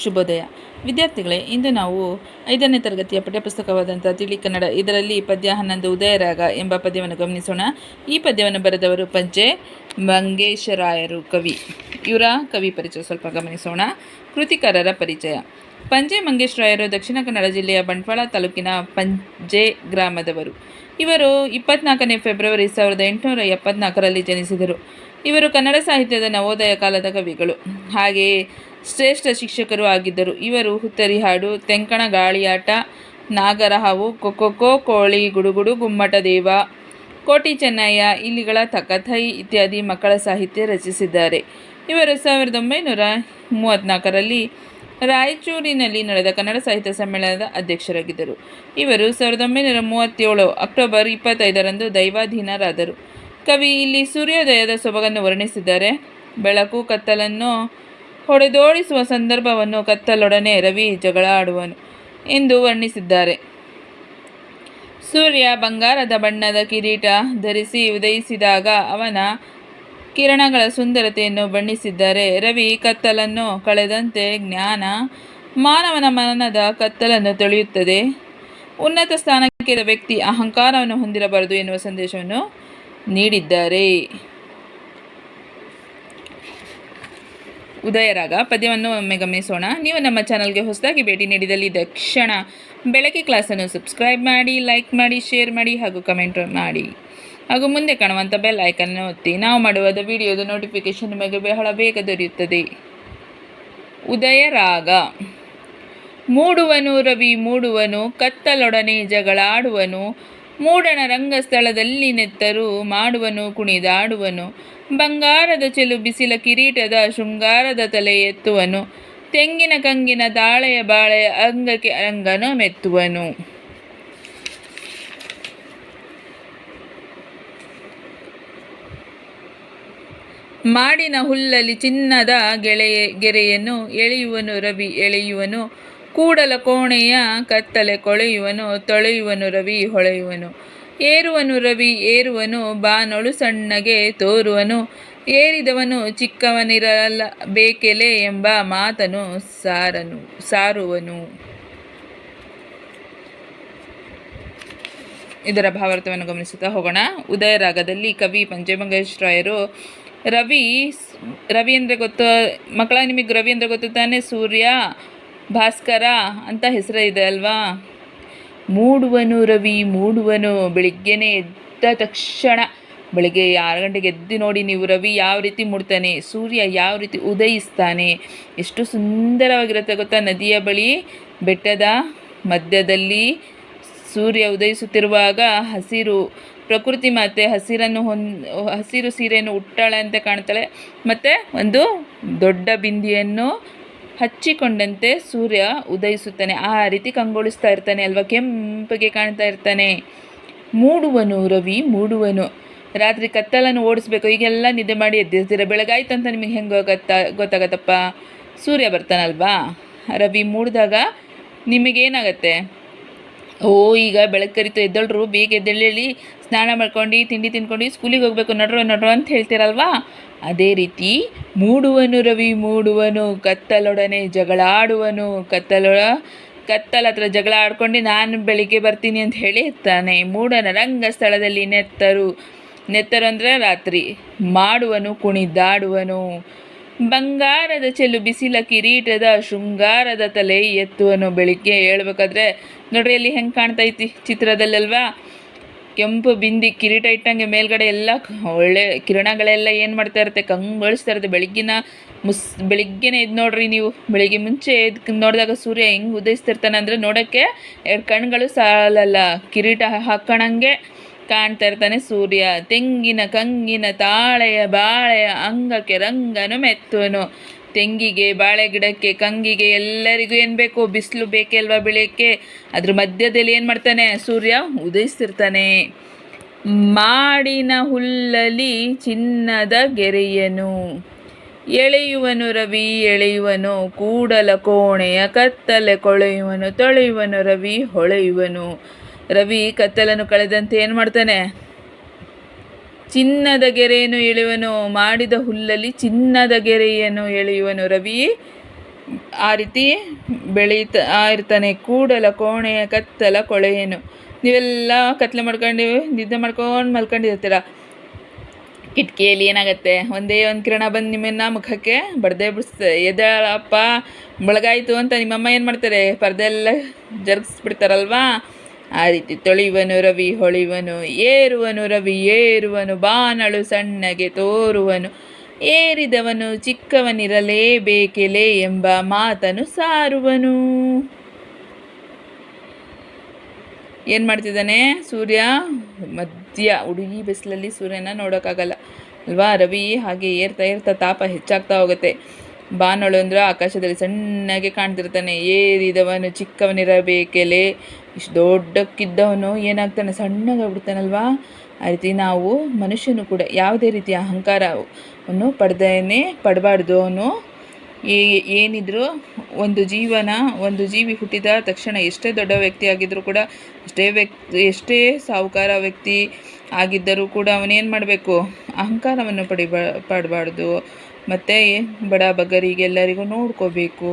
ಶುಭೋದಯ ವಿದ್ಯಾರ್ಥಿಗಳೇ, ಇಂದು ನಾವು 5ನೇ ತರಗತಿಯ ಪಠ್ಯಪುಸ್ತಕವಾದಂಥ ತಿಳಿ ಕನ್ನಡ ಇದರಲ್ಲಿ ಪದ್ಯ 11 ಉದಯರಾಗ ಎಂಬ ಪದ್ಯವನ್ನು ಗಮನಿಸೋಣ. ಈ ಪದ್ಯವನ್ನು ಬರೆದವರು ಪಂಜೆ ಮಂಗೇಶರಾಯರು ಕವಿ. ಇವರ ಕವಿ ಪರಿಚಯ ಸ್ವಲ್ಪ ಗಮನಿಸೋಣ. ಕೃತಿಕಾರರ ಪರಿಚಯ. ಪಂಜೆ ಮಂಗೇಶರಾಯರು ದಕ್ಷಿಣ ಕನ್ನಡ ಜಿಲ್ಲೆಯ ಬಂಟ್ವಾಳ ತಾಲೂಕಿನ ಪಂಜೆ ಗ್ರಾಮದವರು. ಇವರು 24ನೇ ಫೆಬ್ರವರಿ 1874ರಲ್ಲಿ ಜನಿಸಿದರು. ಇವರು ಕನ್ನಡ ಸಾಹಿತ್ಯದ ನವೋದಯ ಕಾಲದ ಕವಿಗಳು, ಹಾಗೆಯೇ ಶ್ರೇಷ್ಠ ಶಿಕ್ಷಕರು ಆಗಿದ್ದರು. ಇವರು ಹುತ್ತರಿ ಹಾಡು, ತೆಂಕಣ ಗಾಳಿಯಾಟ, ನಾಗರಹಾವು, ಕೊಕ್ಕೊ ಕೋಳಿ, ಗುಡುಗುಡು, ಗುಮ್ಮಟ ದೇವ, ಕೋಟಿ ಚೆನ್ನಯ್ಯ, ಇಲಿಗಳ ತಕಥೈ ಇತ್ಯಾದಿ ಮಕ್ಕಳ ಸಾಹಿತ್ಯ ರಚಿಸಿದ್ದಾರೆ. ಇವರು 1934ರಲ್ಲಿ ರಾಯಚೂರಿನಲ್ಲಿ ನಡೆದ ಕನ್ನಡ ಸಾಹಿತ್ಯ ಸಮ್ಮೇಳನದ ಅಧ್ಯಕ್ಷರಾಗಿದ್ದರು. ಇವರು 1937 ಅಕ್ಟೋಬರ್ 25ರಂದು ದೈವಾಧೀನರಾದರು. ಕವಿ ಇಲ್ಲಿ ಸೂರ್ಯೋದಯದ ಸೊಬಗನ್ನು ವರ್ಣಿಸಿದ್ದಾರೆ. ಬೆಳಕು ಕತ್ತಲನ್ನು ಹೊಡೆದೋಡಿಸುವ ಸಂದರ್ಭವನ್ನು ಕತ್ತಲೊಡನೆ ರವಿ ಜಗಳಾಡುವನು ಎಂದು ವರ್ಣಿಸಿದ್ದಾರೆ. ಸೂರ್ಯ ಬಂಗಾರದ ಬಣ್ಣದ ಕಿರೀಟ ಧರಿಸಿ ಉದಯಿಸಿದಾಗ ಅವನ ಕಿರಣಗಳ ಸುಂದರತೆಯನ್ನು ಬಣ್ಣಿಸಿದ್ದಾರೆ. ರವಿ ಕತ್ತಲನ್ನು ಕಳೆದಂತೆ ಜ್ಞಾನ ಮಾನವನ ಮನದ ಕತ್ತಲನ್ನು ತೊಳೆಯುತ್ತದೆ. ಉನ್ನತ ಸ್ಥಾನಕ್ಕೆ ವ್ಯಕ್ತಿ ಅಹಂಕಾರವನ್ನು ಹೊಂದಿರಬಾರದು ಎನ್ನುವ ಸಂದೇಶವನ್ನು ನೀಡಿದ್ದಾರೆ. ಉದಯರಾಗ ಪದ್ಯವನ್ನು ಒಮ್ಮೆ ಗಮನಿಸೋಣ. ನೀವು ನಮ್ಮ ಚಾನಲ್ಗೆ ಹೊಸದಾಗಿ ಭೇಟಿ ನೀಡಿದಲ್ಲಿ ತಕ್ಷಣ ಬೆಳಗ್ಗೆ ಕ್ಲಾಸನ್ನು ಸಬ್ಸ್ಕ್ರೈಬ್ ಮಾಡಿ, ಲೈಕ್ ಮಾಡಿ, ಶೇರ್ ಮಾಡಿ ಹಾಗೂ ಕಮೆಂಟ್ ಮಾಡಿ ಹಾಗೂ ಮುಂದೆ ಕಾಣುವಂಥ ಬೆಲ್ ಐಕನ್ ಒತ್ತಿ. ನಾವು ಮಾಡುವ ವಿಡಿಯೋದ ನೋಟಿಫಿಕೇಶನ್ ನಿಮಗೆ ಬಹಳ ಬೇಗ ದೊರೆಯುತ್ತದೆ. ಉದಯರಾಗ. ಮೂಡುವನು ರವಿ ಮೂಡುವನು, ಕತ್ತಲೊಡನೆ ಜಗಳಾಡುವನು, ಮೂಡಣ ರಂಗಸ್ಥಳದಲ್ಲಿ ನೆತ್ತರು ಮಾಡುವನು ಕುಣಿದಾಡುವನು, ಬಂಗಾರದ ಚೆಲು ಬಿಸಿಲ ಕಿರೀಟದ ಶೃಂಗಾರದ ತಲೆ ಎತ್ತುವನು, ತೆಂಗಿನ ಕಂಗಿನ ತಾಳೆಯ ಬಾಳೆಯ ಅಂಗಕ್ಕೆ ಅಂಗನು ಮೆತ್ತುವನು. ಮಾಡಿನ ಹುಲ್ಲಲ್ಲಿ ಚಿನ್ನದ ಗೆರೆಯನ್ನು ಎಳೆಯುವನು ರವಿ ಎಳೆಯುವನು, ಕೂಡಲ ಕೋಣೆಯ ಕತ್ತಲೆ ಕೊಳೆಯುವನು, ತೊಳೆಯುವನು ರವಿ ಹೊಳೆಯುವನು, ಏರುವನು ರವಿ ಏರುವನು, ಬಾನೊಳು ಸಣ್ಣಗೆ ತೋರುವನು, ಏರಿದವನು ಚಿಕ್ಕವನಿರಬೇಕೆಲೆ ಎಂಬ ಮಾತನು ಸಾರುವನು. ಇದರ ಭಾವಾರ್ಥವನ್ನು ಗಮನಿಸುತ್ತಾ ಹೋಗೋಣ. ಉದಯರಾಗದಲ್ಲಿ ಕವಿ ಪಂಜೆ ಮಂಗೇಶರಾಯರು ರವಿ ಅಂದರೆ ಗೊತ್ತು ಮಕ್ಕಳ, ನಿಮಗೆ ರವಿ ಅಂದರೆ ಗೊತ್ತು ತಾನೆ? ಸೂರ್ಯ, ಭಾಸ್ಕರ ಅಂತ ಹೆಸರು ಇದೆ ಅಲ್ವಾ? ಮೂಡುವನು ರವಿ ಮೂಡುವನು, ಬೆಳಿಗ್ಗೆನೇ ಎದ್ದ ತಕ್ಷಣ ಬೆಳಿಗ್ಗೆ 6 ಗಂಟೆಗೆ ಎದ್ದು ನೋಡಿ ನೀವು, ರವಿ ಯಾವ ರೀತಿ ಮೂಡ್ತಾನೆ, ಸೂರ್ಯ ಯಾವ ರೀತಿ ಉದಯಿಸ್ತಾನೆ, ಎಷ್ಟು ಸುಂದರವಾಗಿರುತ್ತೆ ಗೊತ್ತಾ? ನದಿಯ ಬಳಿ ಬೆಟ್ಟದ ಮಧ್ಯದಲ್ಲಿ ಸೂರ್ಯ ಉದಯಿಸುತ್ತಿರುವಾಗ ಹಸಿರು ಪ್ರಕೃತಿ ಮಾತೆ ಹಸಿರು ಸೀರೆಯನ್ನು ಉಟ್ಟಾಳಂತೆ ಕಾಣ್ತಾಳೆ. ಮತ್ತು ಒಂದು ದೊಡ್ಡ ಬಿಂದಿಯನ್ನು ಹಚ್ಚಿಕೊಂಡಂತೆ ಸೂರ್ಯ ಉದಯಿಸುತ್ತಾನೆ. ಆ ರೀತಿ ಕಂಗೊಳಿಸ್ತಾ ಇರ್ತಾನೆ ಅಲ್ವಾ? ಕೆಂಪಗೆ ಕಾಣ್ತಾ ಇರ್ತಾನೆ. ಮೂಡುವನು ರವಿ ಮೂಡುವನು. ರಾತ್ರಿ ಕತ್ತಲನ್ನು ಓಡಿಸ್ಬೇಕು. ಈಗೆಲ್ಲ ನಿದ್ದೆ ಮಾಡಿ ಎದ್ದಿರ್ತೀರ. ಬೆಳಗಾಯ್ತು ಅಂತ ನಿಮಗೆ ಹೆಂಗೆ ಗೊತ್ತಾಗತ್ತಪ್ಪ? ಸೂರ್ಯ ಬರ್ತಾನಲ್ವಾ? ರವಿ ಮೂಡಿದಾಗ ನಿಮಗೇನಾಗತ್ತೆ? ಈಗ ಬೆಳಗ್ಗೆ ಕರಿತು, ಎದ್ದಳ್ರು, ಬೇಗ ಎದ್ದೇಳಿ ಸ್ನಾನ ಮಾಡ್ಕೊಂಡು ತಿಂಡಿ ತಿನ್ಕೊಂಡು ಸ್ಕೂಲಿಗೆ ಹೋಗಬೇಕು, ನಡ್ರೋ ಅಂತ ಹೇಳ್ತೀರಲ್ವಾ? ಅದೇ ರೀತಿ ಮೂಡುವನು ರವಿ ಮೂಡುವನು, ಕತ್ತಲೊಡನೆ ಜಗಳಾಡುವನು, ಕತ್ತಲ ಹತ್ರ ಜಗಳ ಆಡ್ಕೊಂಡು ನಾನು ಬೆಳಿಗ್ಗೆ ಬರ್ತೀನಿ ಅಂತ ಹೇಳಿ ಇರ್ತಾನೆ. ಮೂಡನ ರಂಗಸ್ಥಳದಲ್ಲಿ ನೆತ್ತರು ಅಂದರೆ ರಾತ್ರಿ, ಮಾಡುವನು ಕುಣಿದಾಡುವನು, ಬಂಗಾರದ ಚೆಲ್ಲು ಬಿಸಿಲ ಕಿರೀಟದ ಶೃಂಗಾರದ ತಲೆ ಎತ್ತುವನು. ಬೆಳಿಗ್ಗೆ ಹೇಳ್ಬೇಕಾದ್ರೆ ನೋಡ್ರಿ ಅಲ್ಲಿ ಹೆಂಗೆ ಕಾಣ್ತಾ ಐತಿ ಚಿತ್ರದಲ್ಲಲ್ವಾ? ಕೆಂಪು ಬಿಂದಿ ಕಿರೀಟ ಇಟ್ಟಂಗೆ ಮೇಲ್ಗಡೆ ಎಲ್ಲ ಒಳ್ಳೆ ಕಿರಣಗಳೆಲ್ಲ ಏನು ಮಾಡ್ತಾ ಇರುತ್ತೆ, ಕಂಗೊಳಿಸ್ತಾ ಇರುತ್ತೆ. ಬೆಳಿಗ್ಗೆನೇ ಎದ್ದು ನೋಡ್ರಿ ನೀವು, ಬೆಳಿಗ್ಗೆ ಮುಂಚೆ ಎದ್ದು ನೋಡಿದಾಗ ಸೂರ್ಯ ಹೆಂಗೆ ಉದಯಿಸ್ತಿರ್ತಾನೆ ಅಂದರೆ ನೋಡೋಕ್ಕೆ 2 ಕಣ್ಗಳು ಸಾಲಲ್ಲ. ಕಿರೀಟ ಹಾಕೋಣಂಗೆ ಕಾಣ್ತಾ ಇರ್ತಾನೆ ಸೂರ್ಯ. ತೆಂಗಿನ ಕಂಗಿನ ತಾಳೆಯ ಬಾಳೆಯ ಅಂಗಕ್ಕೆ ರಂಗನು ಮೆತ್ತುವನು. ತೆಂಗಿಗೆ, ಬಾಳೆ ಗಿಡಕ್ಕೆ, ಕಂಗಿಗೆ ಎಲ್ಲರಿಗೂ ಏನು ಬೇಕು? ಬಿಸಿಲು ಬೇಕೇ ಅಲ್ವಾ ಬೆಳೆಯೋಕ್ಕೆ? ಅದ್ರ ಮಧ್ಯದಲ್ಲಿ ಏನು ಮಾಡ್ತಾನೆ ಸೂರ್ಯ? ಉದಯಿಸ್ತಿರ್ತಾನೆ. ಮಾಡಿನ ಹುಲ್ಲಲ್ಲಿ ಚಿನ್ನದ ಗೆರೆಯನು ಎಳೆಯುವನು ರವಿ ಎಳೆಯುವನು, ಕೂಡಲ ಕೋಣೆಯ ಕತ್ತಲೆ ಕೊಳೆಯುವನು, ತೊಳೆಯುವನು ರವಿ ಹೊಳೆಯುವನು. ರವಿ ಕತ್ತಲನ್ನು ಕಳೆದಂತೆ ಏನು ಮಾಡ್ತಾನೆ? ಚಿನ್ನದ ಗೆರೆಯನ್ನು ಎಳೆಯುವನು. ಮಾಡಿದ ಹುಲ್ಲಲ್ಲಿ ಚಿನ್ನದ ಗೆರೆಯನ್ನು ಎಳೆಯುವನು ರವಿ. ಆ ರೀತಿ ಬೆಳೀತಾ ಇರ್ತಾನೆ. ಕೂಡಲ ಕೋಣೆಯ ಕತ್ತಲ ಕೊಳೆಯೇನು. ನೀವೆಲ್ಲ ಕತ್ಲೆ ಮಾಡ್ಕೊಂಡು ನಿದ್ದೆ ಮಾಡ್ಕೊಂಡು ಮಲ್ಕೊಂಡಿರ್ತೀರ. ಕಿಟಕಿಯಲ್ಲಿ ಏನಾಗುತ್ತೆ, ಒಂದೇ ಒಂದು ಕಿರಣ ಬಂದು ನಿಮ್ಮನ್ನು ಮುಖಕ್ಕೆ ಬಡ್ದೇ ಬಿಡಿಸ್ತದೆ. ಎದ್ದೇಳಪ್ಪ ಬೆಳಗಾಯಿತು ಅಂತ ನಿಮ್ಮಮ್ಮ ಏನು ಮಾಡ್ತಾರೆ, ಪರ್ದೆ ಎಲ್ಲ ಜರುಗಿಸ್ಬಿಡ್ತಾರಲ್ವಾ. ಆ ರೀತಿ ತೊಳೆಯುವನು ರವಿ ಹೊಳೆಯುವನು, ಏರುವನು ರವಿ ಏರುವನು, ಬಾನಳು ಸಣ್ಣಗೆ ತೋರುವನು, ಏರಿದವನು ಚಿಕ್ಕವನಿರಲೇಬೇಕೆಲೆ ಎಂಬ ಮಾತನು ಸಾರುವನು. ಏನು ಮಾಡ್ತಿದ್ದಾನೆ ಸೂರ್ಯ? ಮಧ್ಯ ಹುಡುಗಿ ಬಿಸಿಲಲ್ಲಿ ಸೂರ್ಯನ ನೋಡೋಕ್ಕಾಗಲ್ಲ ಅಲ್ವಾ. ರವಿ ಹಾಗೆ ಏರ್ತಾ ಏರ್ತಾ ತಾಪ ಹೆಚ್ಚಾಗ್ತಾ ಹೋಗುತ್ತೆ. ಬಾನಳು ಅಂದ್ರೆ ಆಕಾಶದಲ್ಲಿ ಸಣ್ಣಗೆ ಕಾಣ್ತಿರ್ತಾನೆ. ಏರಿದವನು ಚಿಕ್ಕವನಿರಬೇಕೆಲೆ, ಇಷ್ಟು ದೊಡ್ಡಕ್ಕಿದ್ದವನು ಏನಾಗ್ತಾನೆ, ಸಣ್ಣಗಾಗ್ಬಿಡ್ತಾನಲ್ವಾ. ಆ ರೀತಿ ನಾವು ಮನುಷ್ಯನು ಕೂಡ ಯಾವುದೇ ರೀತಿಯ ಅಹಂಕಾರವನ್ನು ಪಡಬಾರ್ದು. ಅವನು ಏನಿದ್ರು ಒಂದು ಜೀವಿ ಹುಟ್ಟಿದ ತಕ್ಷಣ ಎಷ್ಟೇ ದೊಡ್ಡ ವ್ಯಕ್ತಿ ಆಗಿದ್ದರೂ ಕೂಡ, ಎಷ್ಟೇ ಸಾಹುಕಾರ ವ್ಯಕ್ತಿ ಆಗಿದ್ದರೂ ಕೂಡ ಅವನೇನು ಮಾಡಬೇಕು, ಅಹಂಕಾರವನ್ನು ಪಡಬಾರ್ದು. ಮತ್ತು ಬಡ ಬಗ್ಗರಿಗೆಲ್ಲರಿಗೂ ನೋಡ್ಕೋಬೇಕು.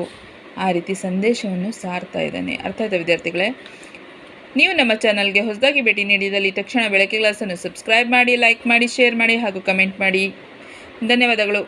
ಆ ರೀತಿ ಸಂದೇಶವನ್ನು ಸಾರ್ತಾ ಇದ್ದಾನೆ. ಅರ್ಥ ಆಯ್ತಾ ವಿದ್ಯಾರ್ಥಿಗಳೇ? ನೀವು ನಮ್ಮ ಚಾನಲ್ಗೆ ಹೊಸದಾಗಿ ಭೇಟಿ ನೀಡಿದಲ್ಲಿ ತಕ್ಷಣ ಬೆಳಕಿನ ಕ್ಲಾಸನ್ನು ಸಬ್ಸ್ಕ್ರೈಬ್ ಮಾಡಿ, ಲೈಕ್ ಮಾಡಿ, ಶೇರ್ ಮಾಡಿ ಹಾಗೂ ಕಮೆಂಟ್ ಮಾಡಿ. ಧನ್ಯವಾದಗಳು.